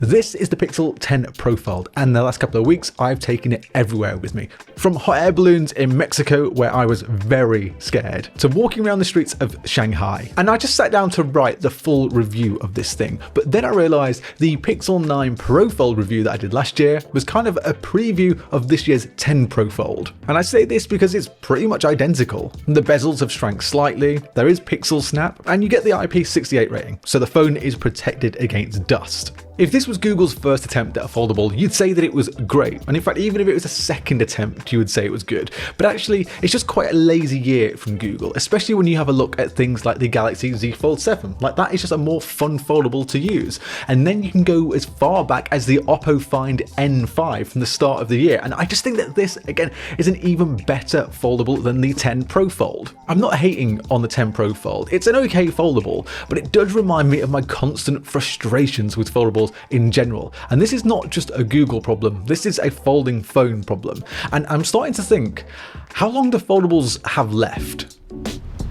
This is the Pixel 10 Pro Fold, and the last couple of weeks I've taken it everywhere with me. From hot air balloons in Mexico, where I was very scared, to walking around the streets of Shanghai. And I just sat down to write the full review of this thing, but then I realised the Pixel 9 Pro Fold review that I did last year was kind of a preview of this year's 10 Pro Fold. And I say this because it's pretty much identical. The bezels have shrank slightly, there is pixel snap, and you get the IP68 rating, so the phone is protected against dust. If this was Google's first attempt at a foldable, you'd say that it was great, and in fact even if it was a second attempt you would say it was good. But actually it's just quite a lazy year from Google, especially when you have a look at things like the Galaxy Z Fold 7. Like, that is just a more fun foldable to use. And then you can go as far back as the Oppo Find N5 from the start of the year, and I just think that this again is an even better foldable than the 10 Pro Fold. I'm not hating on the 10 Pro Fold, it's an okay foldable, but it does remind me of my constant frustrations with foldables in general. And this is not just a Google problem, this is a folding phone problem. And I'm starting to think, how long do foldables have left?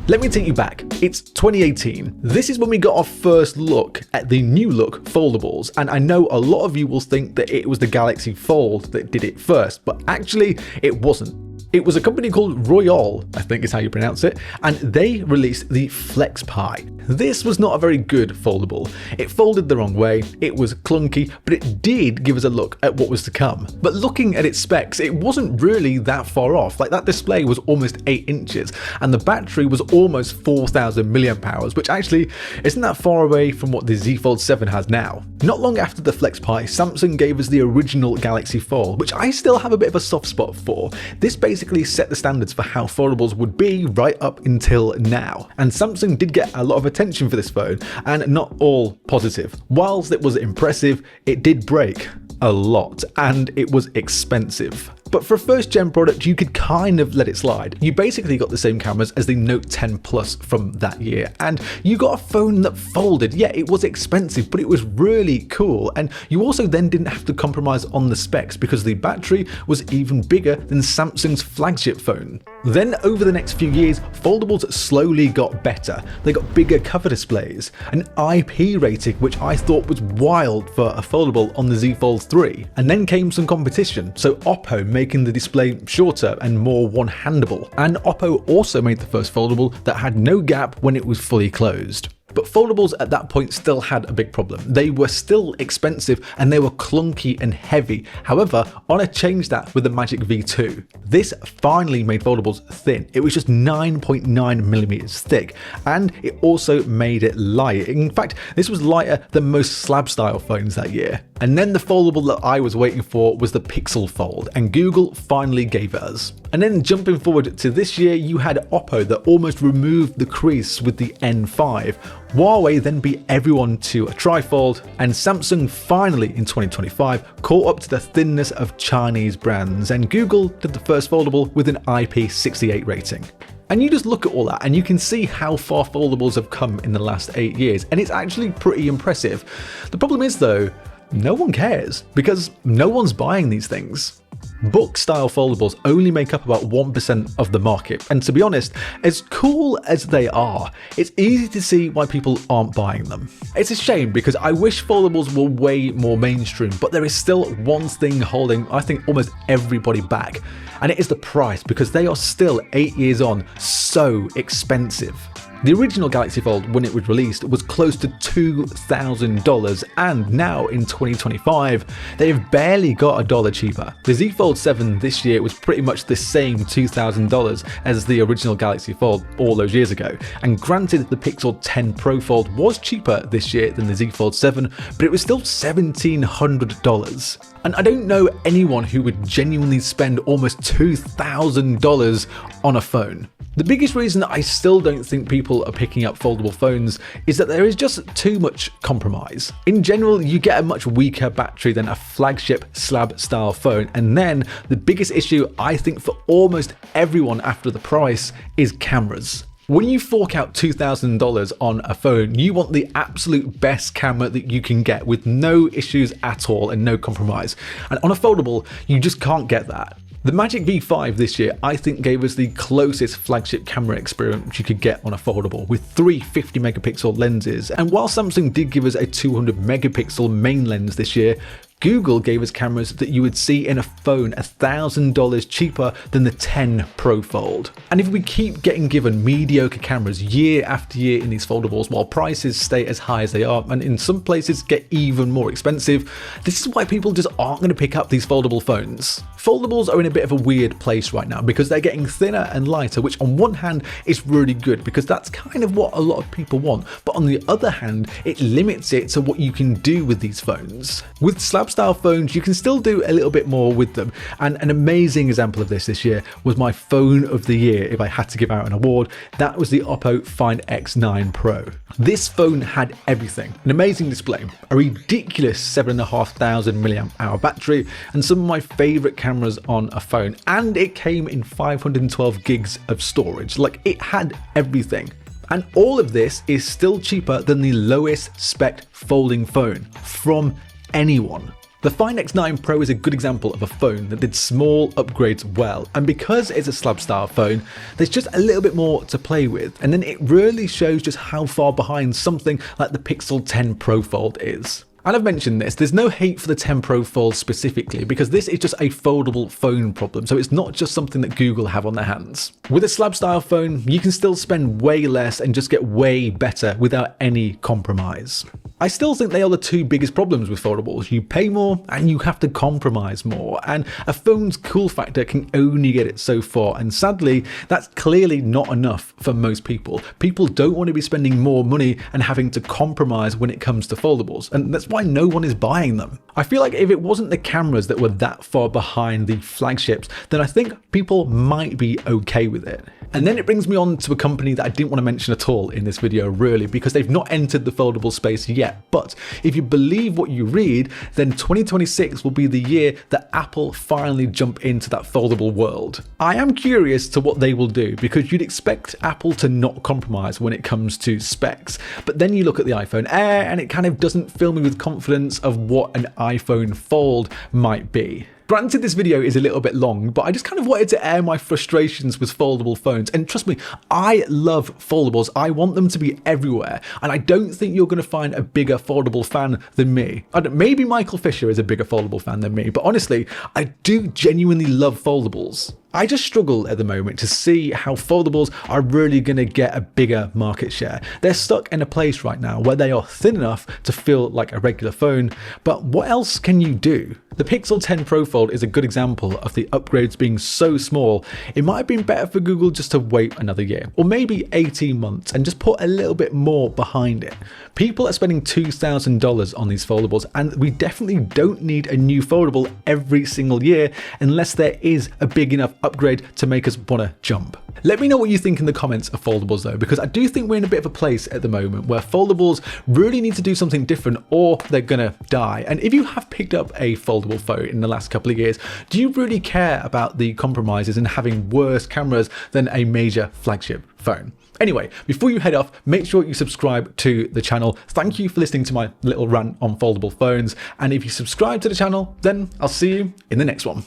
Let me take you back. It's 2018. This is when we got our first look at the new look foldables, and I know a lot of you will think that it was the Galaxy Fold that did it first, but actually it wasn't. It was a company called Royale, I think is how you pronounce it, and they released the Flex Pi. This was not a very good foldable. It folded the wrong way, it was clunky, but it did give us a look at what was to come. But looking at its specs, it wasn't really that far off. Like, that display was almost 8 inches, and the battery was almost 4,000 mAh, which actually isn't that far away from what the Z Fold 7 has now. Not long after the Flex Pi, Samsung gave us the original Galaxy Fold, which I still have a bit of a soft spot for. This basically set the standards for how foldables would be right up until now. And Samsung did get a lot of attention for this phone, and not all positive. Whilst it was impressive, it did break a lot, and it was expensive. But for a first gen product, you could kind of let it slide. You basically got the same cameras as the Note 10 Plus from that year, and you got a phone that folded. Yeah, it was expensive, but it was really cool. And you also then didn't have to compromise on the specs because the battery was even bigger than Samsung's flagship phone. Then over the next few years, foldables slowly got better. They got bigger cover displays, an IP rating which I thought was wild for a foldable on the Z Fold 3. And then came some competition, so Oppo making the display shorter and more one-handable. And Oppo also made the first foldable that had no gap when it was fully closed. But foldables at that point still had a big problem. They were still expensive and they were clunky and heavy. However, Honor changed that with the Magic V2. This finally made foldables thin. It was just 9.9mm thick, and it also made it light. In fact, this was lighter than most slab-style phones that year. And then the foldable that I was waiting for was the Pixel Fold, and Google finally gave it us. And then jumping forward to this year, you had Oppo that almost removed the crease with the N5. Huawei then beat everyone to a trifold, and Samsung finally in 2025 caught up to the thinness of Chinese brands, and Google did the first foldable with an IP68 rating. And you just look at all that and you can see how far foldables have come in the last 8 years, and it's actually pretty impressive. The problem is though, no one cares because no one's buying these things. Book-style foldables only make up about 1% of the market, and to be honest, as cool as they are, it's easy to see why people aren't buying them. It's a shame because I wish foldables were way more mainstream, but there is still one thing holding, I think, almost everybody back, and it is the price, because they are still 8 years on so expensive. The original Galaxy Fold, when it was released, was close to $2,000, and now in 2025, they have barely got $1 cheaper. The Z Fold 7 this year was pretty much the same $2,000 as the original Galaxy Fold all those years ago. And granted, the Pixel 10 Pro Fold was cheaper this year than the Z Fold 7, but it was still $1,700. And I don't know anyone who would genuinely spend almost $2,000 on a phone. The biggest reason that I still don't think people are picking up foldable phones is that there is just too much compromise. In general, you get a much weaker battery than a flagship slab-style phone, and then the biggest issue I think for almost everyone after the price is cameras. When you fork out $2,000 on a phone, you want the absolute best camera that you can get with no issues at all and no compromise. And on a foldable, you just can't get that. The Magic V5 this year, I think, gave us the closest flagship camera experience you could get on a foldable, with 3 50 megapixel lenses. And while Samsung did give us a 200 megapixel main lens this year, Google gave us cameras that you would see in a phone $1,000 cheaper than the 10 Pro Fold. And if we keep getting given mediocre cameras year after year in these foldables while prices stay as high as they are, and in some places get even more expensive, this is why people just aren't going to pick up these foldable phones. Foldables are in a bit of a weird place right now because they're getting thinner and lighter, which on one hand is really good because that's kind of what a lot of people want, but on the other hand, it limits it to what you can do with these phones. With slab-style phones, you can still do a little bit more with them, and an amazing example of this year was my phone of the year. If I had to give out an award, that was the Oppo Find X9 Pro. This phone had everything: an amazing display, a ridiculous 7,500 milliamp hour battery, and some of my favorite cameras on a phone, and it came in 512 gigs of storage. Like, it had everything. And all of this is still cheaper than the lowest spec folding phone from anyone. The Find X9 Pro is a good example of a phone that did small upgrades well, and because it's a slab-style phone, there's just a little bit more to play with, and then it really shows just how far behind something like the Pixel 10 Pro Fold is. And I've mentioned this, there's no hate for the 10 Pro Fold specifically, because this is just a foldable phone problem, so it's not just something that Google have on their hands. With a slab-style phone, you can still spend way less and just get way better without any compromise. I still think they are the two biggest problems with foldables. You pay more and you have to compromise more, and a phone's cool factor can only get it so far, and sadly that's clearly not enough for most people. People don't want to be spending more money and having to compromise when it comes to foldables, and that's why no one is buying them. I feel like if it wasn't the cameras that were that far behind the flagships, then I think people might be okay with it. And then it brings me on to a company that I didn't want to mention at all in this video really, because they've not entered the foldable space yet. But if you believe what you read, then 2026 will be the year that Apple finally jump into that foldable world. I am curious to what they will do, because you'd expect Apple to not compromise when it comes to specs. But then you look at the iPhone Air and it kind of doesn't fill me with confidence of what an iPhone Fold might be. Granted, this video is a little bit long, but I just kind of wanted to air my frustrations with foldable phones. And trust me, I love foldables. I want them to be everywhere. And I don't think you're going to find a bigger foldable fan than me. Maybe Michael Fisher is a bigger foldable fan than me, but honestly, I do genuinely love foldables. I just struggle at the moment to see how foldables are really going to get a bigger market share. They're stuck in a place right now where they are thin enough to feel like a regular phone, but what else can you do? The Pixel 10 Pro Fold is a good example of the upgrades being so small. It might have been better for Google just to wait another year, or maybe 18 months, and just put a little bit more behind it. People are spending $2,000 on these foldables, and we definitely don't need a new foldable every single year unless there is a big enough upgrade to make us want to jump. Let me know what you think in the comments of foldables though, because I do think we're in a bit of a place at the moment where foldables really need to do something different or they're gonna die. And if you have picked up a foldable phone in the last couple of years, do you really care about the compromises and having worse cameras than a major flagship phone? Anyway, before you head off, make sure you subscribe to the channel. Thank you for listening to my little rant on foldable phones. And if you subscribe to the channel, then I'll see you in the next one.